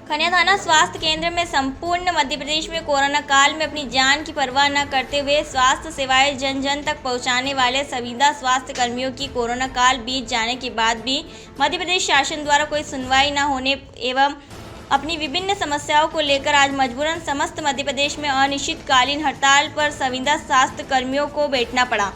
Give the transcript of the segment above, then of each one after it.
खनिया थाना स्वास्थ्य केंद्र में संपूर्ण मध्य प्रदेश में कोरोना काल में अपनी जान की परवाह न करते हुए स्वास्थ्य सेवाएं जन जन तक पहुंचाने वाले संविदा स्वास्थ्य कर्मियों की कोरोना काल बीत जाने के बाद भी मध्य प्रदेश शासन द्वारा कोई सुनवाई न होने एवं अपनी विभिन्न समस्याओं को लेकर आज मजबूरन समस्त मध्य प्रदेश में अनिश्चितकालीन हड़ताल पर संविदा स्वास्थ्य कर्मियों को बैठना पड़ा।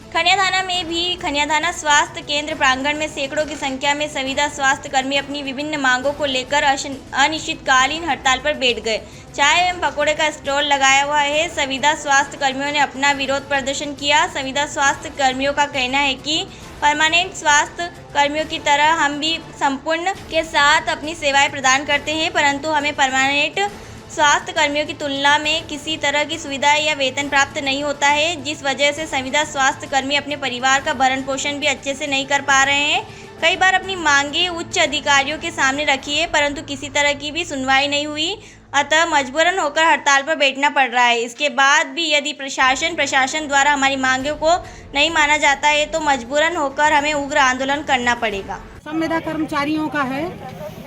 खनिया थाना में भी खनिया थाना स्वास्थ्य केंद्र प्रांगण में सैकड़ों की संख्या में संविदा स्वास्थ्य कर्मी अपनी विभिन्न मांगों को लेकर अनिश्चितकालीन हड़ताल पर बैठ गए। चाय एवं पकौड़े का स्टॉल लगाया हुआ है। संविदा स्वास्थ्य कर्मियों ने अपना विरोध प्रदर्शन किया। संविदा स्वास्थ्य कर्मियों का कहना है कि परमानेंट स्वास्थ्य कर्मियों की तरह हम भी संपूर्ण के साथ अपनी सेवाएं प्रदान करते हैं, परंतु हमें परमानेंट स्वास्थ्य कर्मियों की तुलना में किसी तरह की सुविधा या वेतन प्राप्त नहीं होता है, जिस वजह से संविदा स्वास्थ्य कर्मी अपने परिवार का भरण पोषण भी अच्छे से नहीं कर पा रहे हैं। कई बार अपनी मांगे उच्च अधिकारियों के सामने रखी है, परंतु किसी तरह की भी सुनवाई नहीं हुई, अतः मजबूरन होकर हड़ताल पर बैठना पड़ रहा है। इसके बाद भी यदि प्रशासन द्वारा हमारी मांगों को नहीं माना जाता है तो मजबूरन होकर हमें उग्र आंदोलन करना पड़ेगा। संविदा कर्मचारियों का है,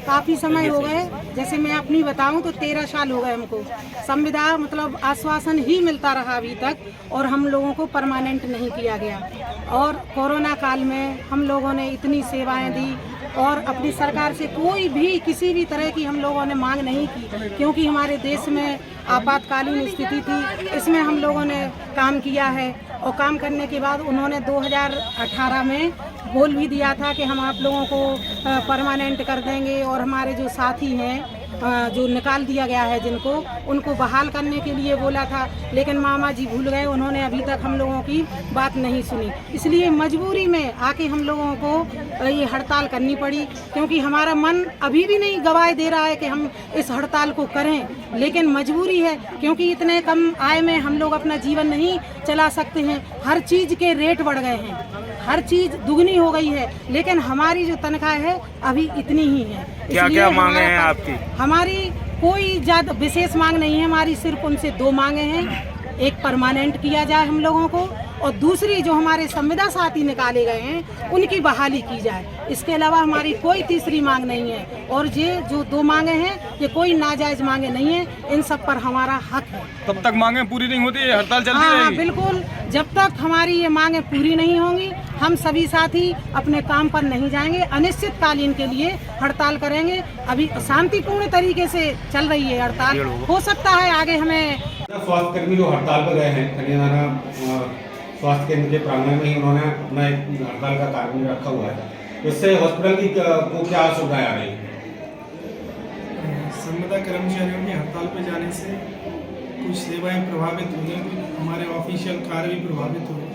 काफ़ी समय हो गए, जैसे मैं अपनी बताऊं तो 13 साल हो गए हमको संविदा मतलब आश्वासन ही मिलता रहा अभी तक, और हम लोगों को परमानेंट नहीं किया गया। और कोरोना काल में हम लोगों ने इतनी सेवाएं दी और अपनी सरकार से कोई भी किसी भी तरह की हम लोगों ने मांग नहीं की, क्योंकि हमारे देश में आपातकालीन स्थिति थी। इसमें हम लोगों ने काम किया है और काम करने के बाद उन्होंने 2018 में बोल भी दिया था कि हम आप लोगों को परमानेंट कर देंगे, और हमारे जो साथी हैं जो निकाल दिया गया है जिनको, उनको बहाल करने के लिए बोला था, लेकिन मामा जी भूल गए, उन्होंने अभी तक हम लोगों की बात नहीं सुनी। इसलिए मजबूरी में आके हम लोगों को ये हड़ताल करनी पड़ी, क्योंकि हमारा मन अभी भी नहीं गवाही दे रहा है कि हम इस हड़ताल को करें, लेकिन मजबूरी है, क्योंकि इतने कम आय में हम लोग अपना जीवन नहीं चला सकते हैं। हर चीज़ के रेट बढ़ गए हैं, हर चीज़ दुगनी हो गई है, लेकिन हमारी जो तनख्वाह है अभी इतनी ही है। क्या क्या मांगे हैं आपकी? हमारी कोई ज़्यादा विशेष मांग नहीं है, हमारी सिर्फ उनसे 2 मांगे हैं। एक परमानेंट किया जाए हम लोगों को, और दूसरी जो हमारे संविदा साथी निकाले गए हैं उनकी बहाली की जाए। इसके अलावा हमारी कोई तीसरी मांग नहीं है, और ये जो 2 मांगे हैं ये कोई नाजायज मांगे नहीं है, इन सब पर हमारा हक है। तब तक मांगे पूरी नहीं होती है, हड़ताल चलती रहेगी? हाँ, बिल्कुल, जब तक हमारी ये मांगे पूरी नहीं होंगी हम सभी साथी अपने काम पर नहीं जाएंगे, अनिश्चितकालीन के लिए हड़ताल करेंगे। अभी शांतिपूर्ण तरीके से चल रही है हड़ताल, हो सकता है आगे हमें। स्वास्थ्य कर्मी जो हड़ताल पर गए हैं खनिया थाना स्वास्थ्य केंद्र के प्रांगण में ही उन्होंने अपना एक हड़ताल का कारण रखा हुआ है, इससे हॉस्पिटल की को क्या सुविधाएं आ रही है? संविदा कर्मचारियों के हड़ताल पर जाने से कुछ सेवाएं प्रभावित हुई हैं, कुछ हमारे ऑफिशियल कार्य भी प्रभावित हुए,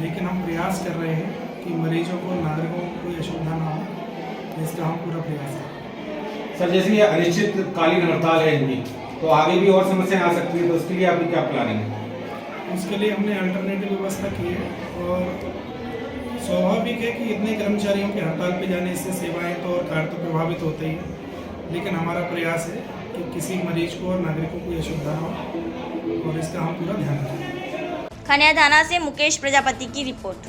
लेकिन हम प्रयास कर रहे हैं कि मरीजों को, नागरिकों को कोई असुविधा ना हो, इसका हम पूरा प्रयास करें। सर, जैसे ये अनिश्चितकालीन हड़ताल है इनकी, तो आगे भी और समस्याएं आ सकती है, तो उसके लिए आपकी क्या प्लानिंग है? उसके लिए हमने अल्टरनेटिव व्यवस्था की है, और स्वाभाविक है कि इतने कर्मचारियों के हड़ताल पर जाने से सेवाएं तो और कार्य तो प्रभावित होते ही, लेकिन हमारा प्रयास है कि किसी मरीज को और नागरिकों को असुविधा ना हो, और इसका हम पूरा ध्यान रखें। खनिया थाना से मुकेश प्रजापति की रिपोर्ट।